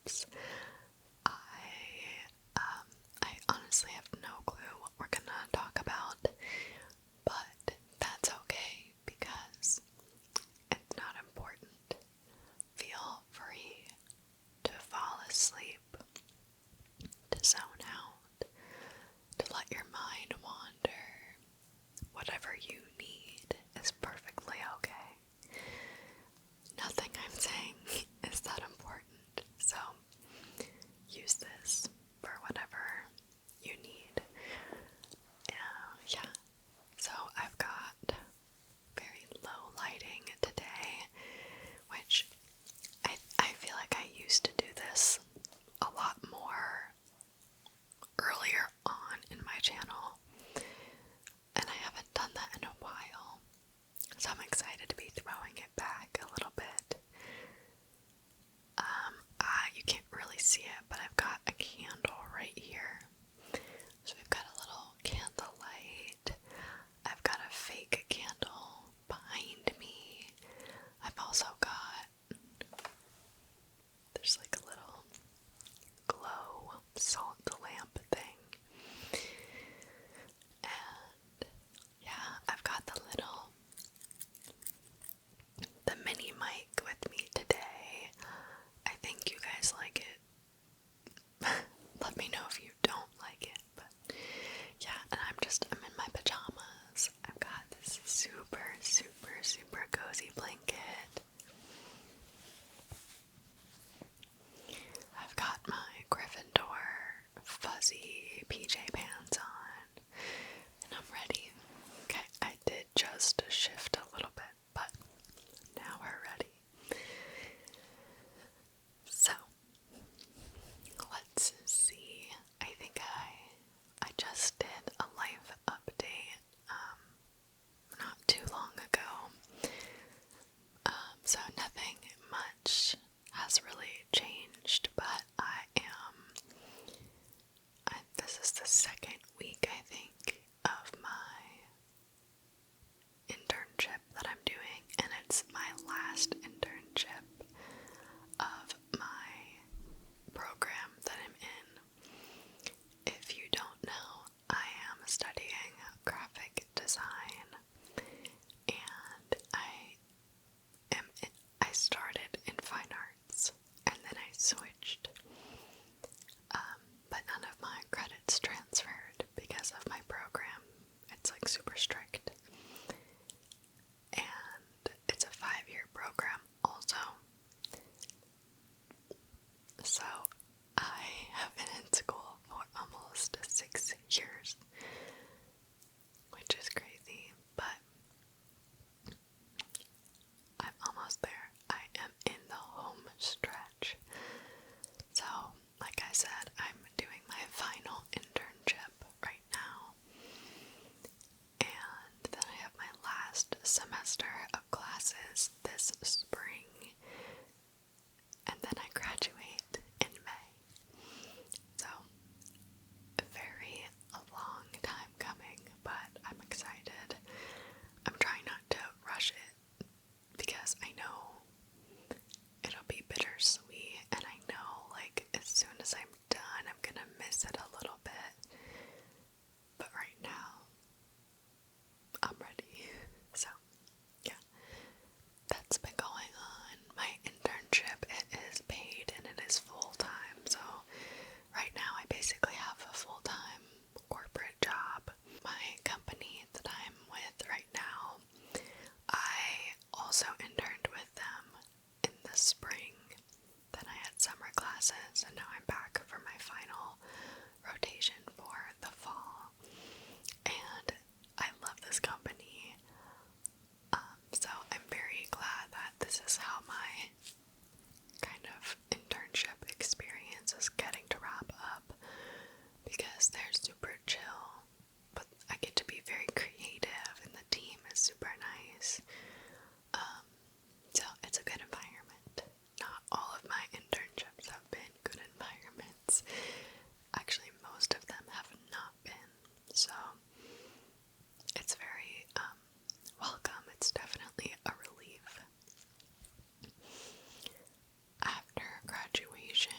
tips. I honestly have no clue what we're gonna talk about, but that's okay because it's not important. Feel free to fall asleep, to zone out, to let your mind wander. Whatever you need is perfectly okay. Nothing I'm saying is that important, so use this for whatever you need. Yeah, so I've got very low lighting today, which I feel like I used to do this a lot more earlier on in my channel, and I haven't done that in a while, so I'm excited to be throwing it back a little bit. You can't really see it, but I've got a candle right here. So we've got a little candle light. I've got a fake candle behind me. I've also got, there's like a little glow salt lamp thing. And yeah, I've got the mini mic with me today. I think you guys like it. Let me know if you don't like it, but yeah, and I'm in my pajamas. I've got this super, super, super cozy blanket. I've got my Gryffindor fuzzy PJ pants on, and I'm ready. Okay, I did just shift a little bit, but now we're ready. So, let's see. I think I just did a life update not too long ago. So nothing much has really changed, but this is the second week, I think, of my internship that I'm doing, and it's my last internship of my program that I'm in. If you don't know, I am studying graphic design, and I started in fine arts, and then I switched, but none of my credits transferred because of my program. It's like super strict, and it's a 5-year program also. So I have been in school for almost 6 years, which is crazy, but I'm almost there. I am in the home stretch. So, like I said, I'm doing my final internship right now, and then I have my last semester of classes this spring, and then I graduate in May. So, a very long time coming, but I'm excited. I'm trying not to rush it because I know it'll be bittersweet, and I know like as soon as I'm done, I'm gonna miss it a little bit. But right now, I'm ready. So, yeah, that's been going on. My internship, it is paid and it is full-time. So, right now I basically have a full-time corporate job. My company that I'm with right now, I also interned with them in the spring. Then I had summer classes, and now I'm back for my final rotation for the fall. And I love this company. So I'm very glad that this is how my kind of internship experience is getting to wrap up, because they're super chill, but I get to be very creative, and the team is super nice. So it's a good environment. Not all of my internships have been good environments. Actually, most of them have not been. So it's very welcome. It's definitely a relief. After graduation,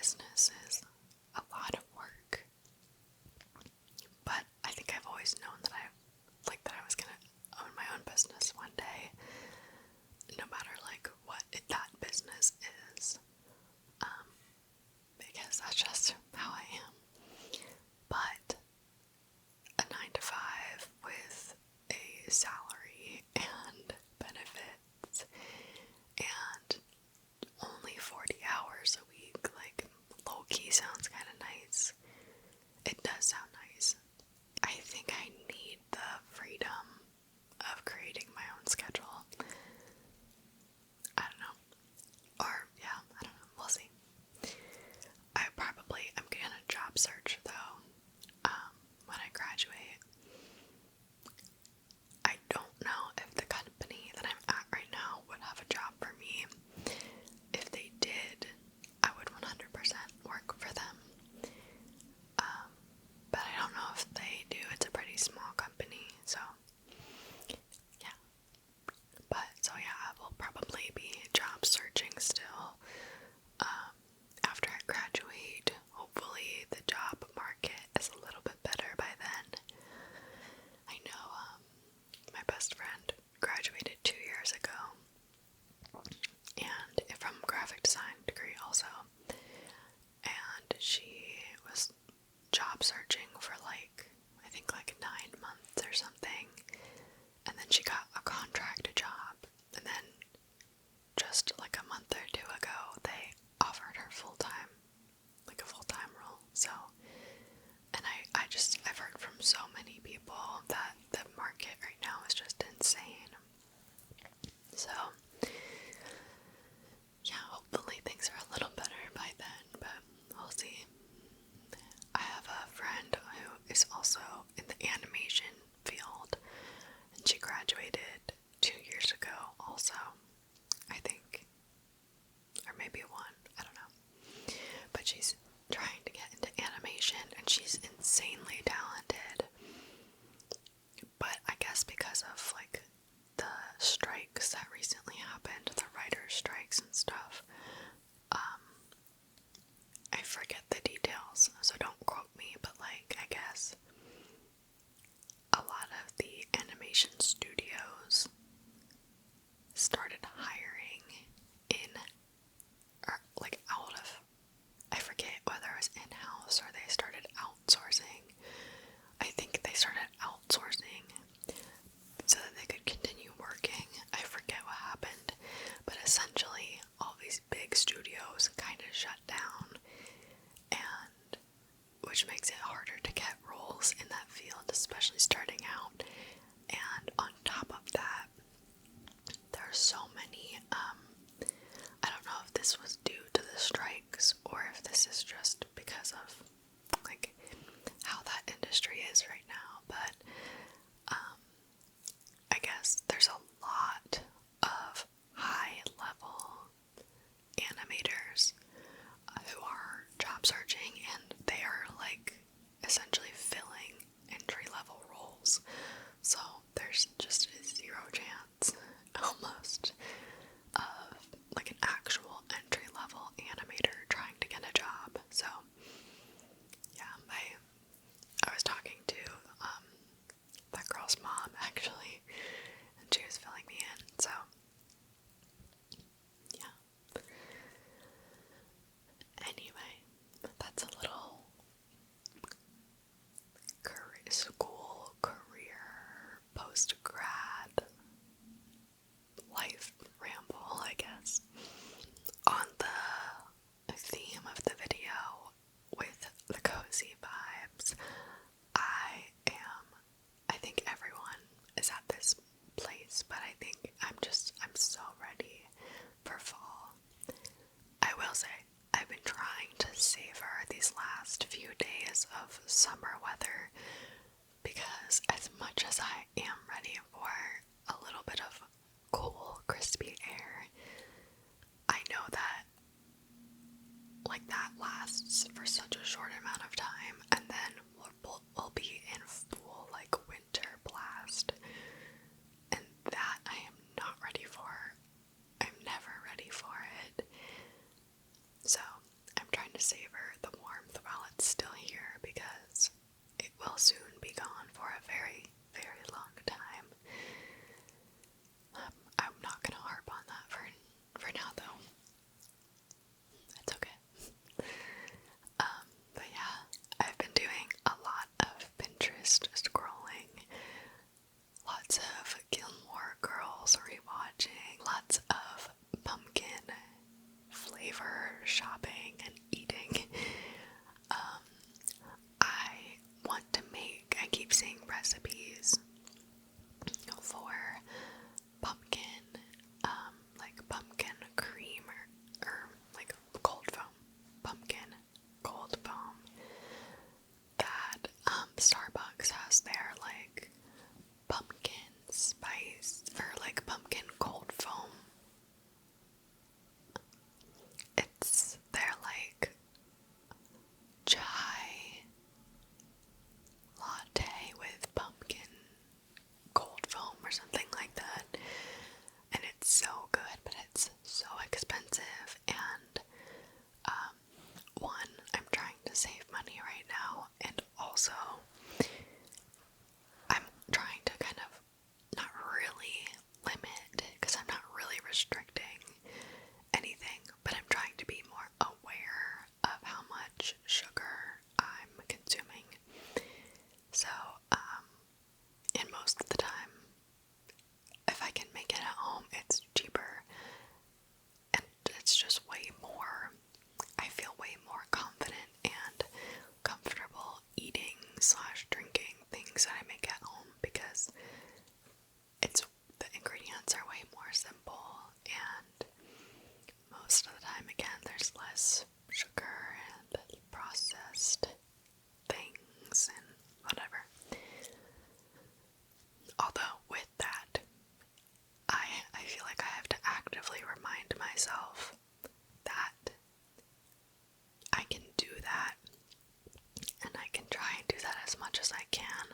business is a lot of work. But I think I've always known that I was gonna own my own business one day, no matter like what that business is, because that's just how I am. But a 9 to 5 with a salary and benefits and only 40 hours a week, like, low-key sounds kind of nice. It does sound nice. I think I need the freedom of creating my own schedule. I don't know. Or, yeah, I don't know. We'll see. I probably am gonna job search, though, when I graduate. I don't know if the company that I'm at right now would have a job for me. If they did, I would 100% work for them. But I don't know if they do. It's a pretty small company, so yeah. But so yeah, I will probably be job searching still. After I graduate, hopefully the job market is a little bit better by then. I know my best friend graduated 2 years ago, and from graphic design degree also, and she was job searching for I think 9 months or something, and then she got a contract job, and then just like a month or two ago they offered her full-time, like a full-time role. So, and I've heard from so many people that the market right now is just insane. So yeah, hopefully things are a little better by then, but we'll see. I have a friend who is also in the animation field, and she graduated 2 years ago also, I think. Or maybe 1, I don't know. But she's trying to get into animation, and she's insanely talented. But I guess because of the strikes that recently happened, the writers' strikes and stuff, I forget the details, so don't quote me, but I guess a lot of the animation studios started hiring in, or out of, I forget whether it was in-house or they started outsourcing. I think they started outsourcing so that they could continue working. I forget what happened, but essentially all these big studios kind of shut down, and which makes it harder to get roles in that field, especially starting out. And on top of that, there are so many, I don't know if this was due to the strikes or if this is just because of how that industry is right now, but I guess there's a lot of high level animators who are job searching, and they are essentially filling entry level roles. So there's just a 0 chance almost of an actual entry level animator trying to get a job. So yeah, I was talking to that girl's mom actually, and she was filling me in. So yeah. Anyway, that's a little school, career, post-grad life ramble, I guess. On the theme of the video with the cozy vibes, I think everyone is at this place, but I think I'm so ready for fall. I will say, I've been trying to savor these last few days of summer weather, because as much as I am ready for a little bit of cool, crispy air, I know that that lasts for such a short amount of time, and then we'll be in full winter blast, and that I am not ready for. I'm never ready for it. So I'm trying to savor soon be gone for a very, very long time. I'm not gonna harp on that for now though. It's okay. But yeah, I've been doing a lot of Pinterest scrolling, lots of Gilmore Girls rewatching, lots of pumpkin flavor shopping and eating. I keep seeing recipes for pumpkin, like pumpkin cream or like cold foam, pumpkin cold foam that Starbucks has their like pumpkin spice or like pumpkin cold foam. It's their like chai latte with pumpkin cold foam or something like that, and it's so good, but it's so expensive. And one, I'm trying to save money right now, and also I'm trying to kind of not really limit, because I'm not really restricting anything, but I'm trying to be more aware of how much sugar I'm consuming. So, and most of the time, if I can make it at home, it's cheaper, and it's just way more, I feel way more confident and comfortable eating / drinking things that I make at home, because the ingredients are way more simple, and most of the time, again, there's less sugar and processed things and whatever. Although with that, I feel like I have to actively remind myself that I can do that, and I can try and do that as much as I can,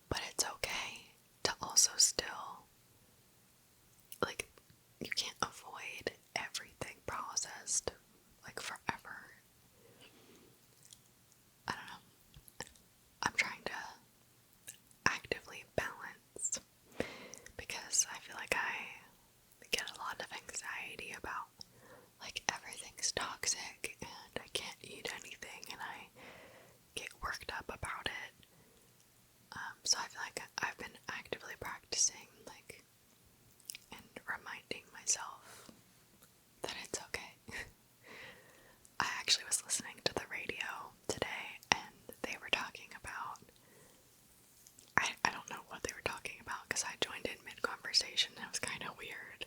but it's okay to also still, like, you can't avoid everything processed, like, forever. I don't know. I'm trying to actively balance, because I feel like I get a lot of anxiety about, like, everything's toxic and I can't eat anything, and I get worked up about it. So I feel like I've been actively practicing, like, and reminding myself that it's okay. I actually was listening to the radio today, and they were talking about, I don't know what they were talking about, because I joined in mid-conversation and it was kind of weird.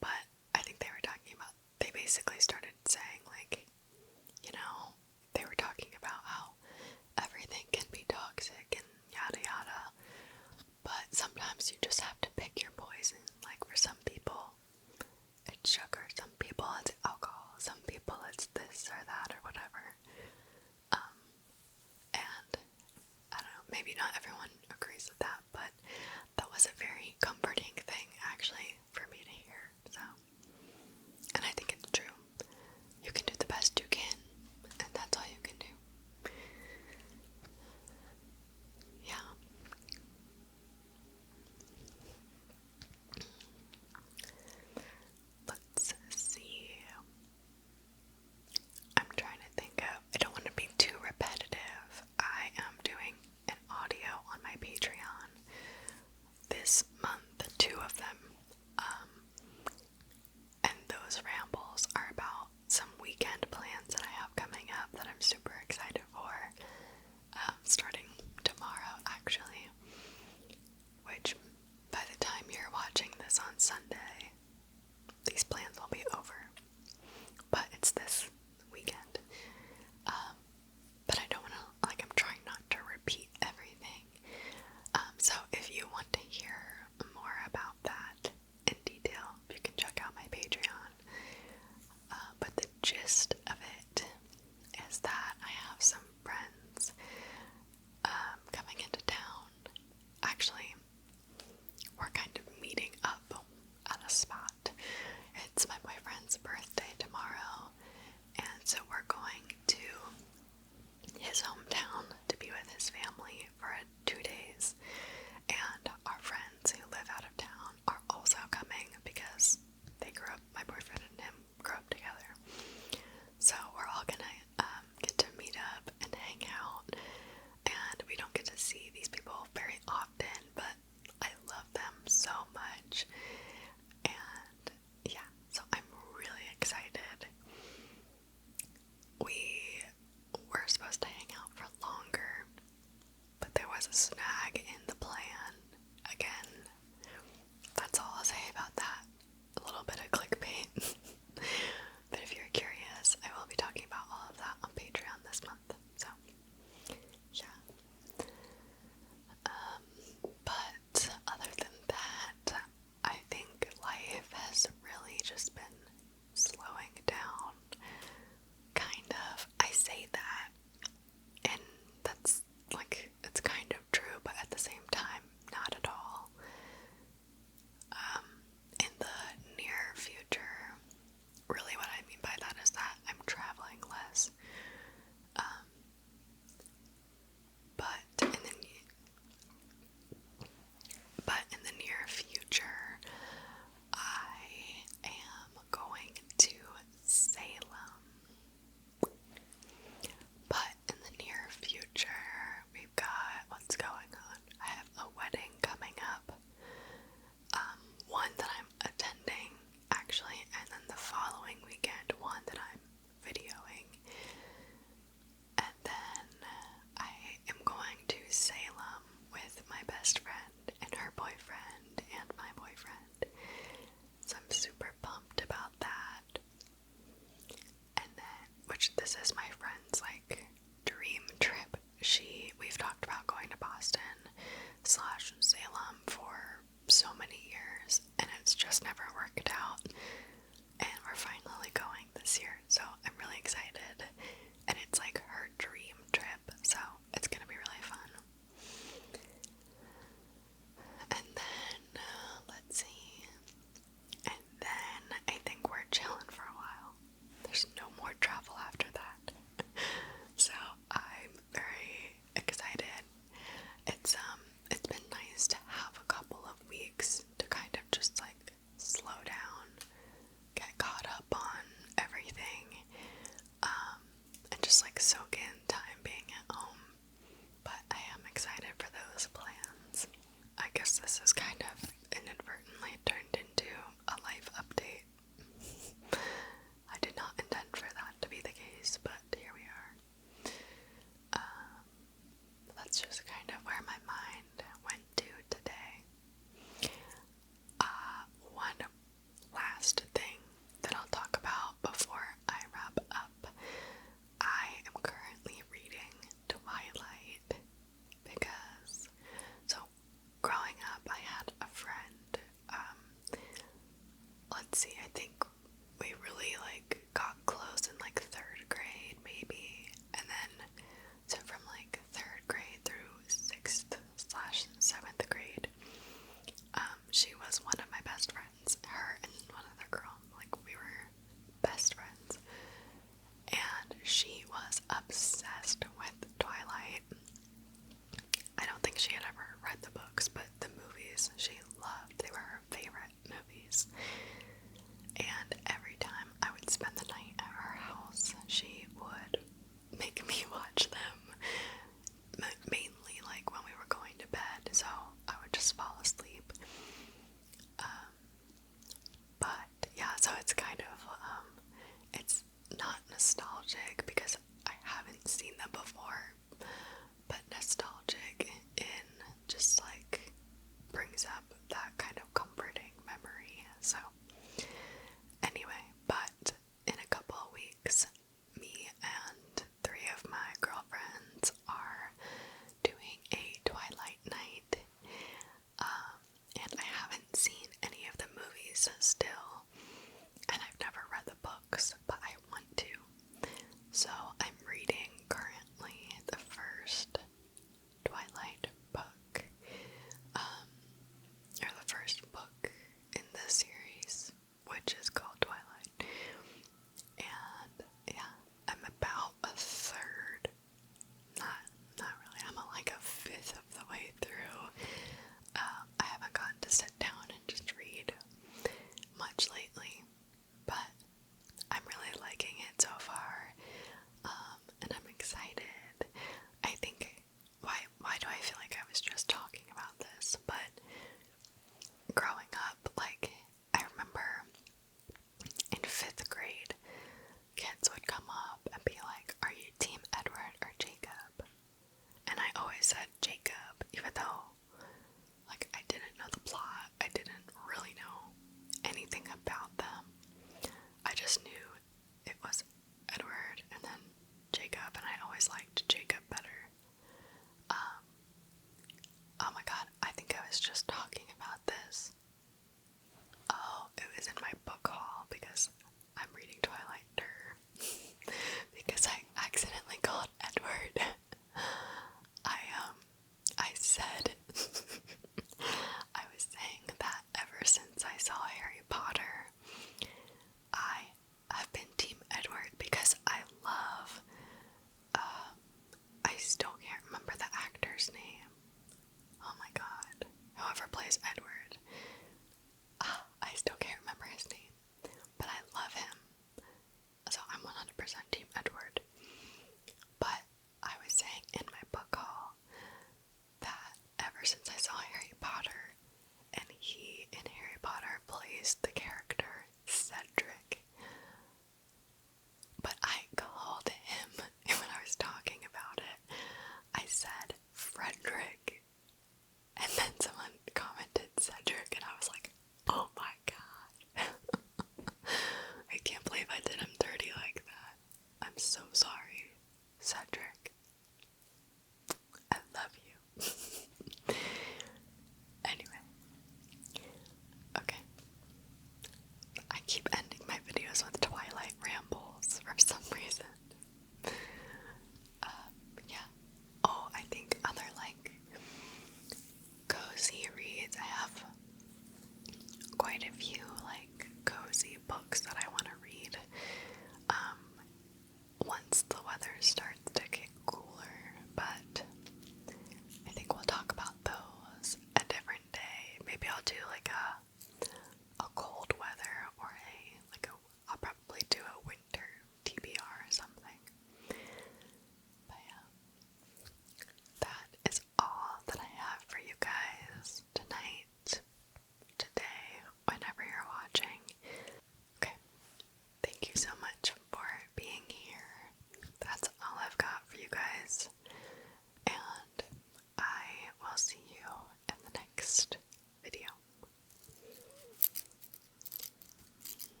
But I think they were talking about, they basically started saying, like, you know, they were talking about how everything can be toxic and yada yada, but sometimes you just have to pick your poison. Like, for some people it's sugar, some people it's alcohol, some people it's this or that or whatever. And I don't know, maybe not everyone agrees with that, but that was a very comforting thing actually for me to hear. So, and I think it's true. You can do the best you can, and that's all you can do. Yeah. Let's see. I'm trying to think of, I don't want to be too repetitive. I am doing an audio on my Patreon this month, 2 of them. And those rambles are about some weekend plans that I have coming up that I'm super excited for. Starting tomorrow, actually. Which, by the time you're watching this on Sunday, these plans will be over. But it's this weekend. But I don't want to, like, I'm trying not to repeat everything. So if you want to hear more about that in detail, you can check out my Patreon. But the gist of it is that I have some friends coming into town. Actually, we're kind of meeting up at a spot. It's my boyfriend's birthday tomorrow, and so we're going to his hometown never worked out, and we're finally going this year, so I'm really excited, and it's like her dream trip, so it's gonna be really fun. And then, let's see, and then I think we're chilling for a while. There's no more travel after that. So I'm very excited. It's been nice to have a couple of weeks to kind of just like slow down, get caught up on everything, and just like soak in time being at home. But I am excited for those plans. I guess this is kind of inadvertently turned into a life update. I did not intend for that to be the case, but here we are. That's just kind of where my mind went to today. One last thing that I'll talk about before I wrap up. I am currently reading Twilight because, so growing up I had a friend, let's see, I think we really like got close in like 3rd grade maybe, and then so from like 3rd grade through 6th/7th grade, she was one of my best friends. Her and one other girl, like we were best friends, and she was obsessed with Twilight. I don't think she had ever read the books, but the movies she loved. They were her favorite movies. And every time I would spend the night at her house, she would make me watch them. Mainly like when we were going to bed, so I would just fall asleep. But yeah, so it's kind of, it's not nostalgic because I haven't seen them before, but nostalgic in just like brings up